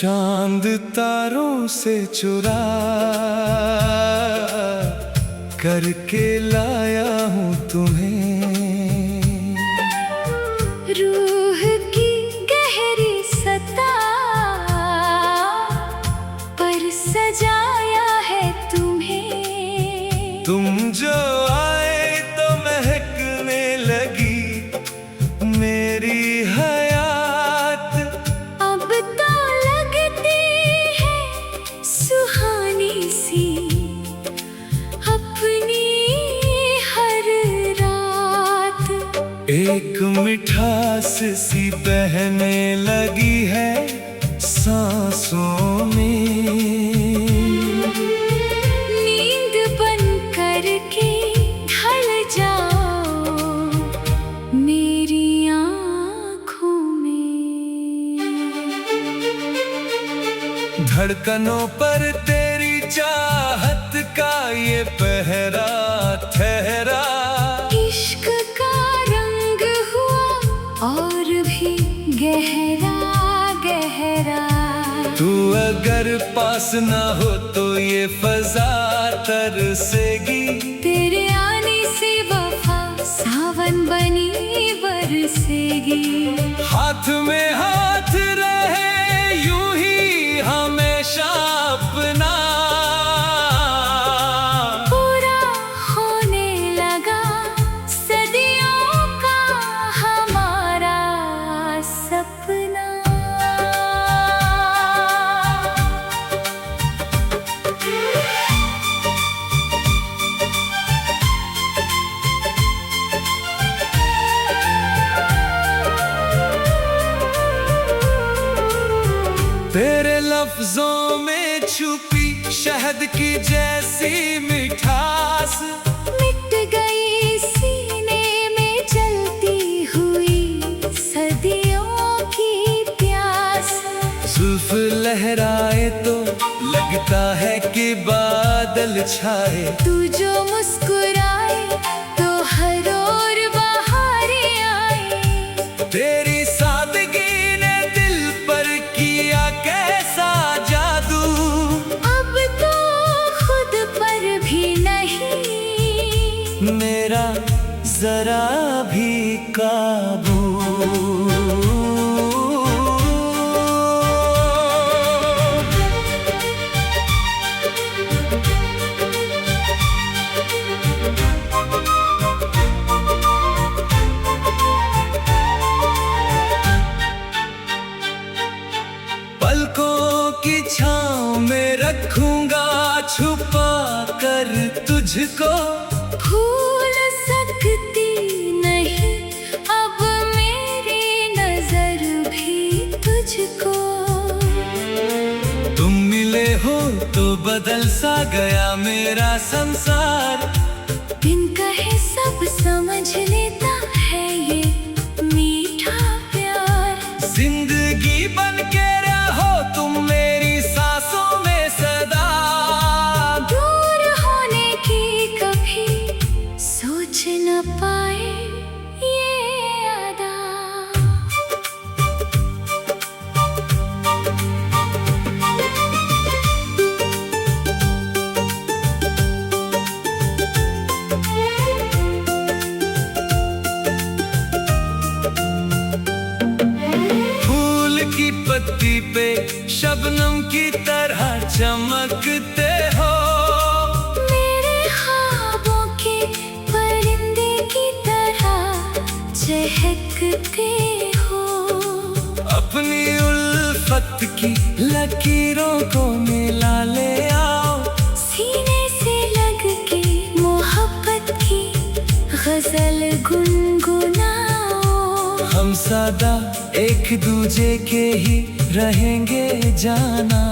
चांद तारों से चुरा करके लाया हूँ तुम्हें। रूह की गहरी सता पर सजाया है तुम्हें। तुम जो आए तो महकने लगी मेरी हयात। अब तो लगती है सुहानी सी अपनी हर रात। एक मिठास सी बहने लगी है सांसों में। नींद बन करके ढल जाओ मेरी आँखों में। धड़कनों पर तेरी चाहत का ये पहरा ठहरा। इश्क का रंग हुआ और भी गहरा गहरा। तू अगर पास ना हो तो ये फजा तरसेगी। तेरे आने से वफा सावन बनी बरसेगी। हाथ में हाथ रहे यूं ही हमेशा अपना। पूरा होने लगा सदियों का हमारा सपना। तेरे लफ्जों में छुपी शहद की जैसी मिठास। मिट गई सीने में जलती हुई सदियों की प्यास। जुल्फ लहराए तो लगता है कि बादल छाए। तू जो मुस्कुराए तो हर ओर बहारें आए। तेरी सादगी ने दिल पर किया कैसा जादू। अब तो खुद पर भी नहीं मेरा जरा भी काबू। पलकों की छाँव में रखूंगा छुपा कर तुझको। भूल सकती नहीं अब मेरी नजर भी तुझको। तुम मिले हो तो बदल सा गया मेरा संसार। बिन कहे सब समझ लेता है ये मीठा प्यार। जिंदगी बन के रहो तुम मेरी सांसों में सदा। दूर होने की कभी सोच न पाए ये अदा। फूल की पत्ती पे शबनम की तरह चमकते हो। मेरे ख्वाबों के परिंदे की तरह चहकते हो। अपनी उल्फत की लकीरों को मिला ले आओ। सीने से लग के मोहब्बत की गजल गुनगुनाओ। हम सदा एक दूजे के ही रहेंगे जाना।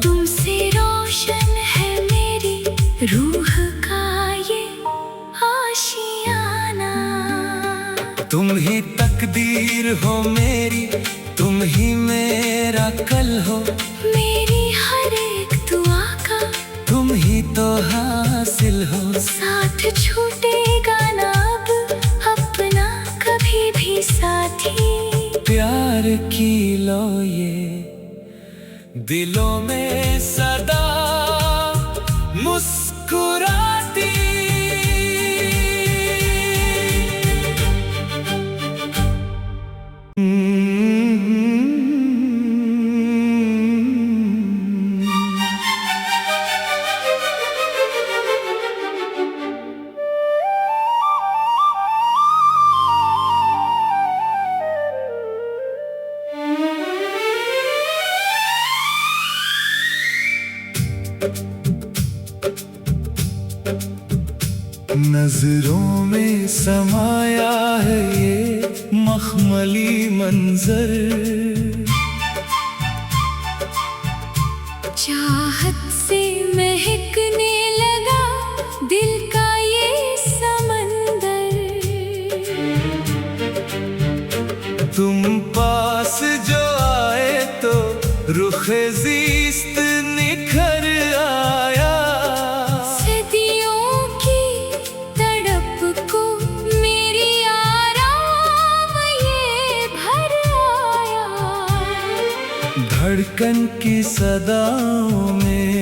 तुमसे रोशन है मेरी रूह का ये आशियाना। तुम ही तकदीर हो मेरी, तुम ही मेरा कल हो। मेरी हर एक दुआ का तुम ही तो हासिल हो। साथ छूटेगा ना अब अपना कभी भी साथी। प्यार की लो ये दिलों में सदा मुस्कुराती। नजरों में समाया है ये मखमली मंजर, चाहत से महकने लगा दिल का ये समंदर। तुम पास जो आए तो रुखे ज़ीस्त निखर आया। सदियों की तड़प को मेरी आराम ये भर आया। धड़कन की सदाओं में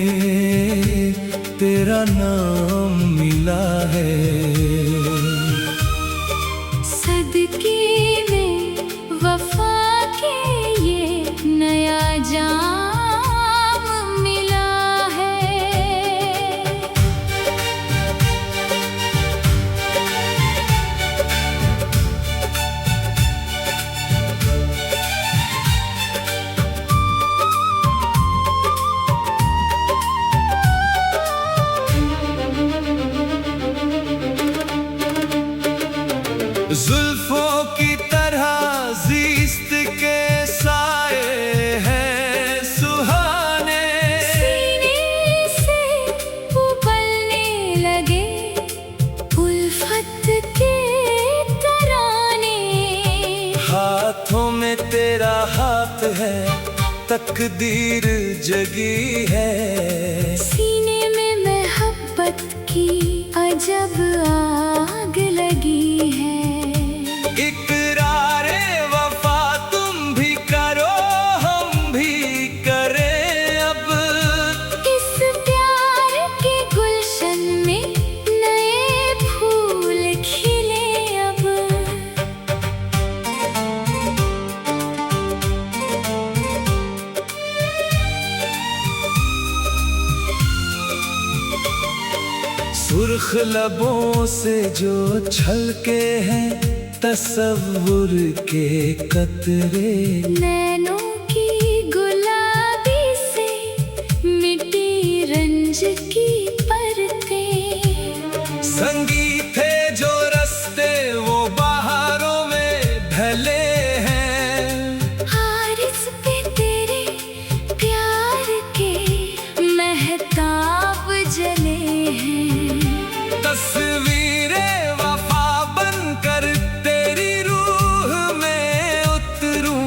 तेरा नाम मिला है। सदके में वफा के ये नया जाम मिला है। जुल्फों की तरह ज़ीस्त के साए हैं सुहाने। सीने से उबलने लगे उल्फत के तराने। हाथों में तेरा हाथ है, तकदीर जगी है। सीने में मोहब्बत की अजब आग लगी है। इकरारे वफा तुम भी करो हम भी करें अब। इस प्यार के गुलशन में नए फूल खिले अब। सुर्ख लबों से जो छलके हैं तसव्वुर के कतरे। नैनों की गुलाबी से मिट्टी रंज की परतें। संगीत है जो रास्ते वो बहारों में ढले हैं। आरिज़ पे तेरे प्यार के महताब जले हैं। तस्वीरें वफा बनकर तेरी रूह में उतरूं।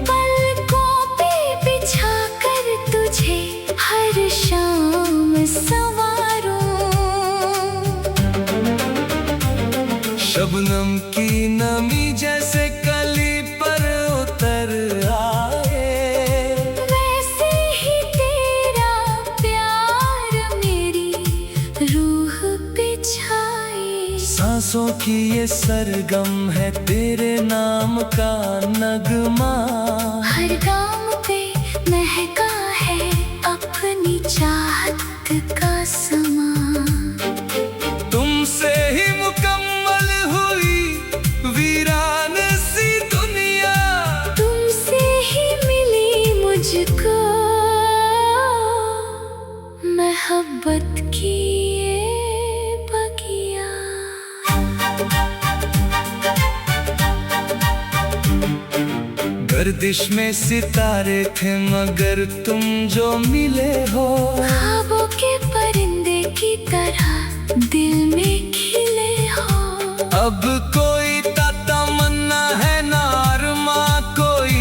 पलकों पे बिछा कर तुझे हर शाम संवारूं। शबनम की नमी जैसे कली पर उतर आए। वैसे ही तेरा प्यार मेरी रूह पे छाए। सांसों की ये सरगम है तेरे नाम का नगमा। हर गाम पे महका है अपनी चाहत का समा। तुमसे ही मुकम्मल हुई वीरान सी दुनिया। तुमसे ही मिली मुझको मोहब्बत की ये बगिया। गर्दिश में सितारे थे मगर तुम जो मिले हो। ख्वाबों के परिंदे की तरह दिल में खिले हो। अब कोई तमन्ना है ना अरमा कोई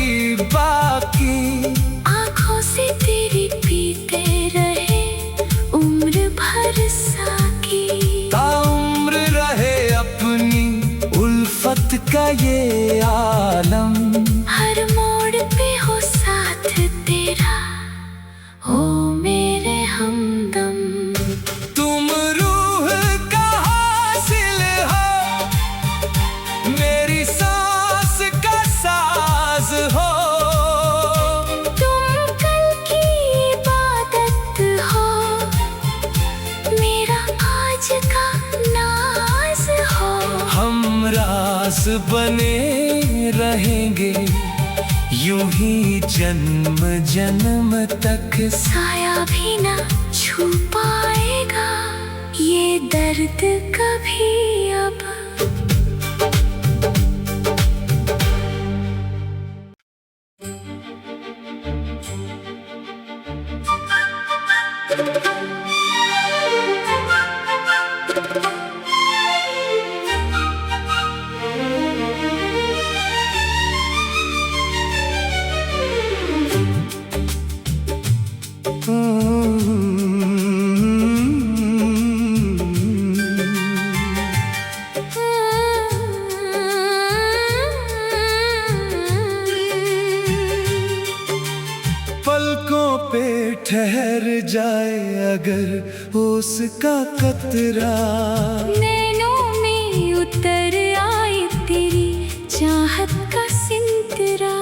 बाकी। आँखों से तेरी पीते रहे उम्र भर साकी। ताउम्र रहे अपनी उल्फत का ये आलम। हर मोड़ पे हो साथ तेरा। पास बने रहेंगे, यूं ही जन्म जन्म तक। साया भी ना छू पाएगा ये दर्द कभी अब। पलकों पे ठहर जाए अगर उसका कतरा, नैनों में उतर आए तेरी चाहत का सिंतरा।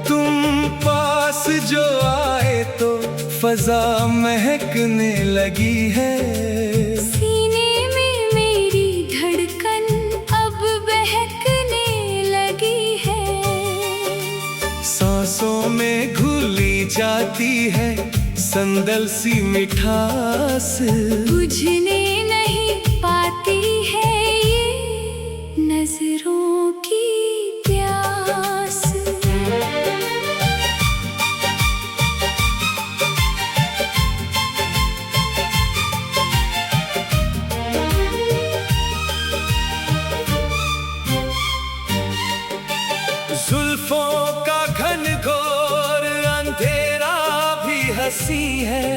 तुम पास जो आए तो फजा महकने लगी है। सीने में मेरी धड़कन अब बहकने लगी है। सांसों में घुली जाती है संदल सी मिठास, बुझने नहीं पाती है ये नजरों की प्यास। जुल्फों का घनघोर अंधेरा भी हंसी है।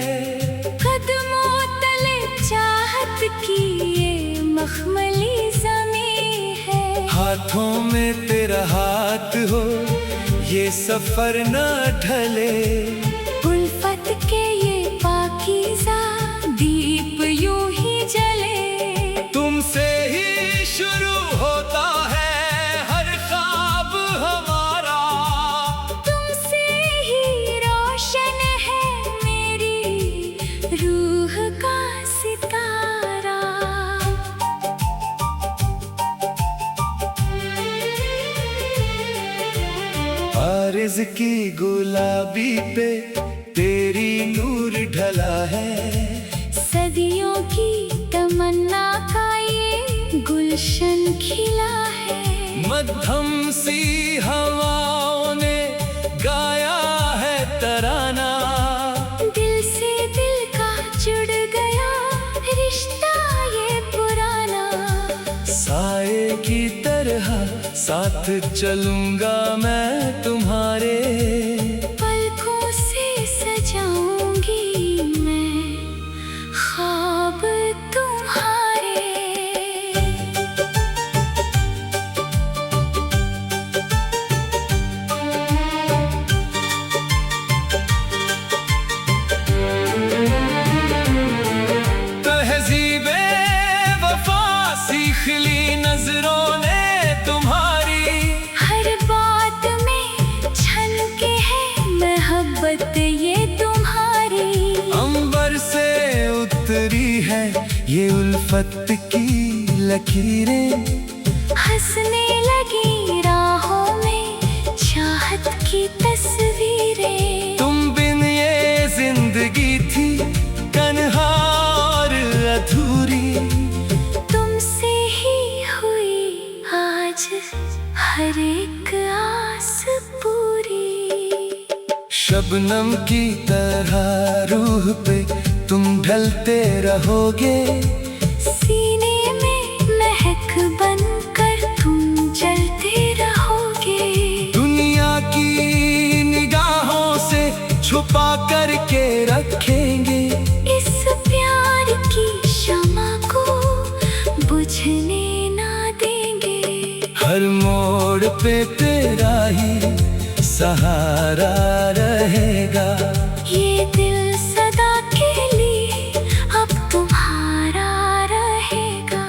कदमों तले चाहत की ये मखमली ज़मीं है। हाथों में तेरा हाथ हो ये सफर न ढले। उल्फत के ये पाकीज़ा दीप यूं ही जले। तुमसे ही शुरू होता है हर ख्वाब हमारा, तुमसे ही रोशन है मेरी रूह का सितारा। आरिज़ की गुलाबी पे तेरी नूर ढला है। सदियों की तमन्ना का ये गुलशन खिला है। मध्यम सी हवाओं ने गाया है तराना। दिल से दिल का जुड़ गया रिश्ता ये पुराना। साए की तरह साथ चलूंगा मैं तुम्हारे। पलकों से सजाऊंगी मैं ख्वाब तुम्हारे। तहज़ीबे वफा सीख ली नजरों ने तुम्हारी। हर बात में छलके है मोहब्बत ये तुम्हारी। अंबर से उतरी है ये उल्फत की लकीरें। हंसने लगी राहों में चाहत की तस्वीरें। तुम बिन ये जिंदगी थी तन्हा और अधूरी। तुमसे ही हुई आज हर एक आस पूरी। शबनम की तरह रूह पे तुम ढलते रहोगे। सीने में महक बनकर तुम जलते रहोगे। दुनिया की निगाहों से छुपा करके रखेंगे। इस प्यार की शमा को बुझने ना देंगे। हर मोड़ पे तेरा ही सहारा रहेगा। ये दिल सदा के लिए अब तुम्हारा रहेगा।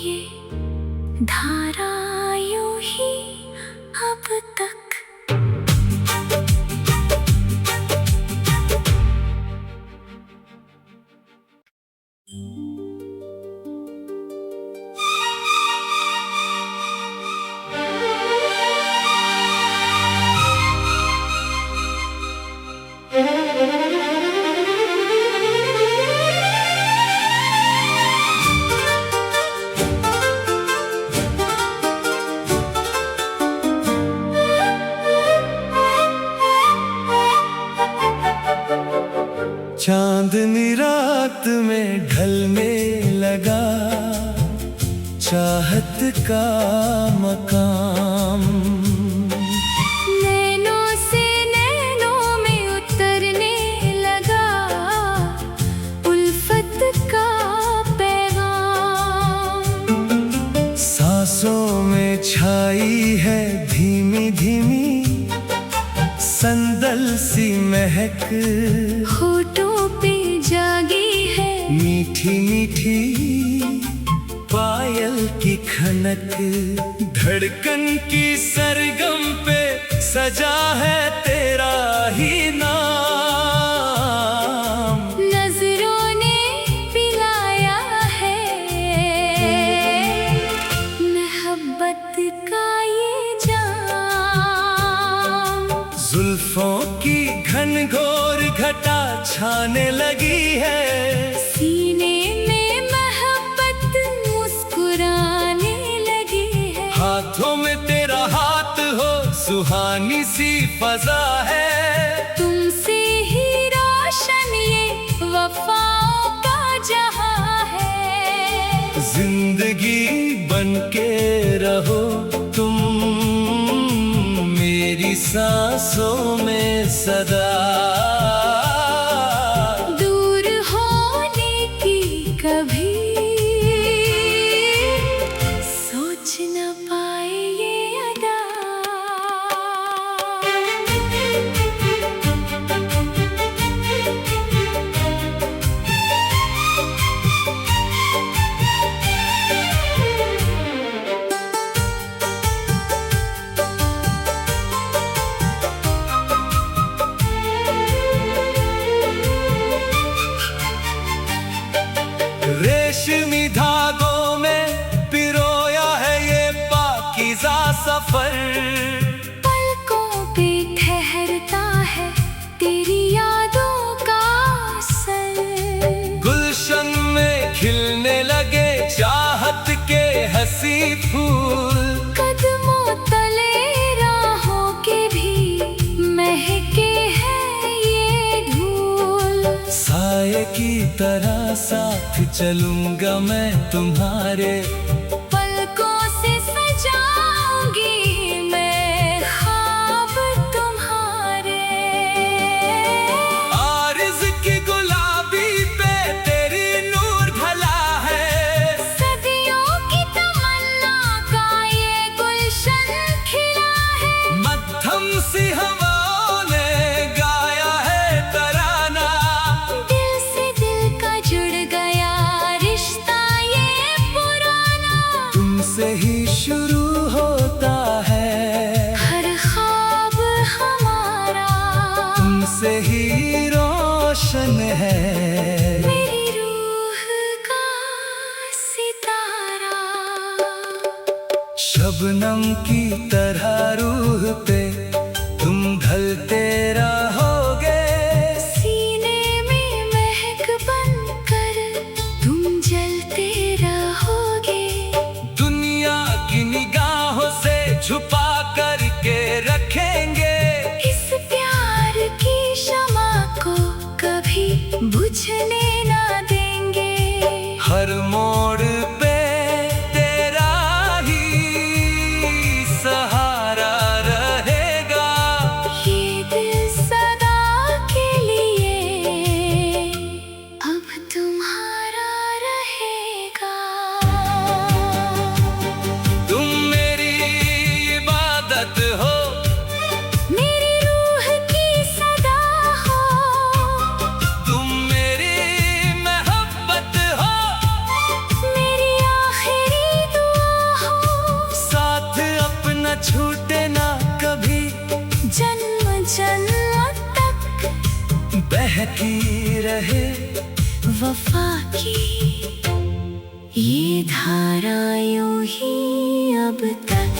ये धारा यूं ही अब तक। चांदनी रात में ढलने लगा चाहत का मकाम, नैनों से नैनों में उतरने लगा उल्फत का पैगाम। सांसों में छाई है धीमी धीमी संदल सी महक, होठों पे जागी है मीठी मीठी पायल की खनक। धड़कन की सरगम पे सजा है तेरा ही नाम, नजरों ने पिलाया है मोहब्बत का ये जाम। जुल्फों की घनघोर घटा छाने लगी है, सीने में मोहब्बत मुस्कुराने लगी है। हाथों में तेरा हाथ हो सुहानी सी फजा है, तुमसे ही रोशन ये वफाओं का जहां है। जिंदगी बनके रहो तुम मेरी सांसों में सदा, दूर होने की कभी सोच न पाए ये अदा। रेशमी धागों में पिरोया है ये पाकीज़ा सफर, पलकों पे ठहरता है तेरी यादों का असर। गुलशन में खिलने लगे चाहत के हंसी फूल, कदमों तले राहों के भी महके हैं ये धूल। साए की तरह साथ चलूंगा मैं तुम्हारे, पलकों से सजाऊंगी मैं ख्वाब तुम्हारे। आरिज़ की गुलाबी पे तेरी नूर ढला है, सदियों की तमन्ना का ये गुलशन खिला है। मध्यम सी हवाओं ने गाया है तराना, दिल से दिल का जुड़ गया रिश्ता ये पुराना। तुमसे ही शुरू होता है हर ख्वाब हमारा, तुमसे ही रोशन है मेरी रूह का सितारा। शबनम की तरह रूह पे तुम ढलते रहोगे, सीने में महक बनकर तुम जलते रहोगे। दुनिया की निगाहों से छुपा करके रखेंगे, इस प्यार की शमा को कभी बुझने ना देंगे। हर मोड़ पे तेरा ही सहारा रहे। रहे वफा की ये धारा यूं ही अब तक।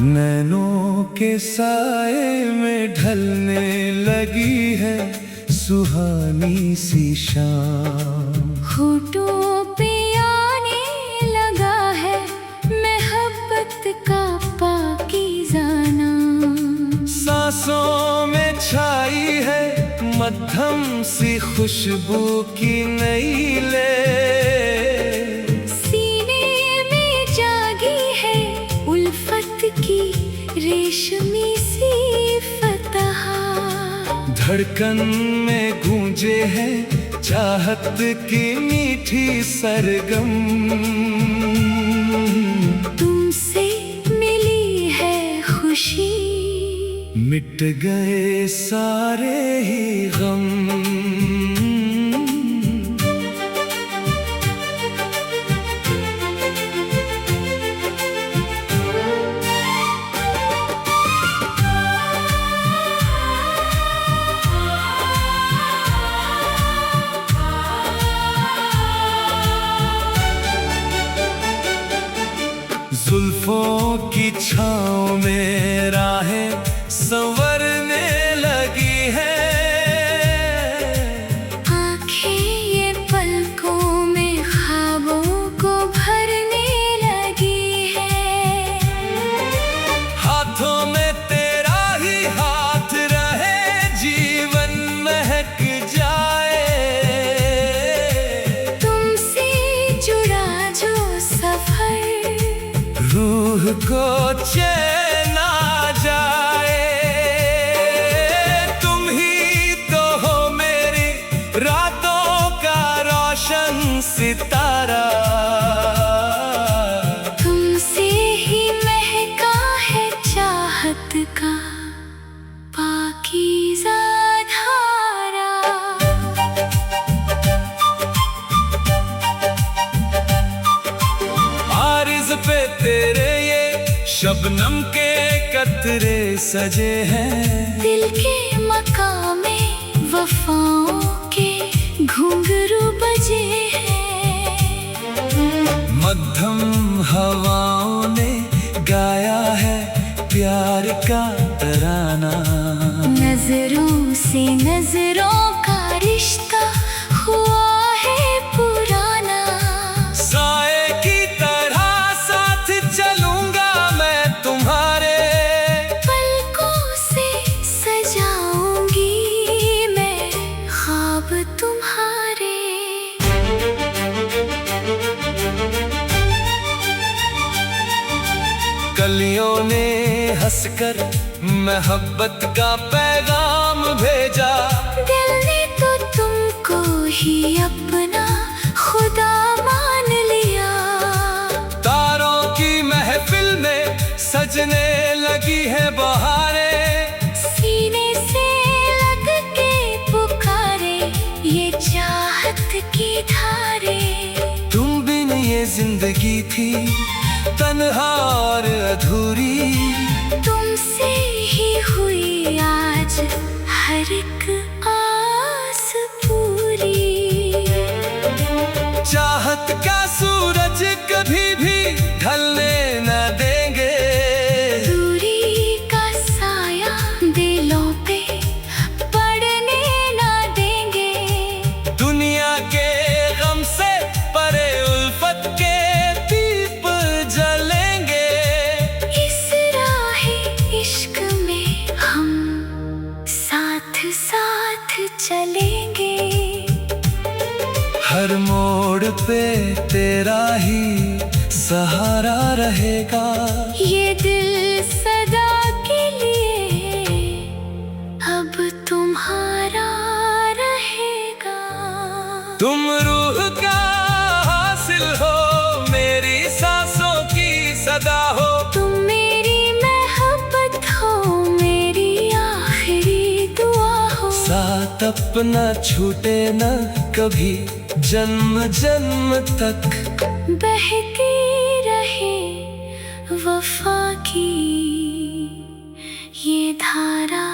नैनों के साए में ढलने लगी है सुहानी सी शाम। होठों पे आने लगा है मोहब्बत का पाकीज़ा नाम। सांसों में छाई है मद्धम सी खुशबू की नई ले। सीने में जागी है उल्फत की रेशमी सी फतह। धड़कन में गूंजे है चाहत की मीठी सरगम। तुमसे मिली है खुशी, मिट गए सारे ही गम। जुल्फों की छाँव में राहें संवरने लगी है। आँखें ये पलकों में ख्वाबों को भरने लगी है। हाथों में तेरा ही हाथ रहे जीवन महक जाए। तुमसे जुड़ा जो सफर रूह को चैन आ जाए। तुम ही तो हो मेरी रातों का रोशन सितारा। तुमसे ही महका है चाहत का पाकीज़ा धारा। आरिज़ पे तेरे शबनम के कतरे सजे हैं। दिल के मकामे वफाओं के घुंघरू बजे हैं। मध्यम हवाओं ने गाया है प्यार का तराना। नजरों से नजरों का रिश्ता हुआ है पुराना। साए की तरह साथ चलूंगा तुम्हारे। पलकों से सजाऊंगी मैं ख्वाब तुम्हारे। कलियों ने हंसकर मोहब्बत का पैगाम भेजा। दिल ने तो तुमको ही अपना खुदा मान लिया। तारों की महफिल में सजने लगी है बहारें। सीने से लग के पुकारे ये चाहत की धारे। तुम बिन ये जिंदगी थी तन्हा और अधूरी। तुमसे ही हुई आज हर एक आस पूरी। चाहत का सूरज कभी भी ढलने न देंगे। दूरी का साया दिलों पे पड़ने ना देंगे। दुनिया के गम से परे उल्फत के दीप जलेंगे। इस हर मोड़ पे तेरा ही सहारा रहेगा। ये दिल सदा के लिए अब तुम्हारा रहेगा। तुम रूह का हासिल हो, मेरी सांसों की सदा हो। तुम मेरी मोहब्बत हो, मेरी आखिरी दुआ हो। साथ अपना छूटे न कभी, जन्म जन्म तक बहती रहे वफा की ये धारा।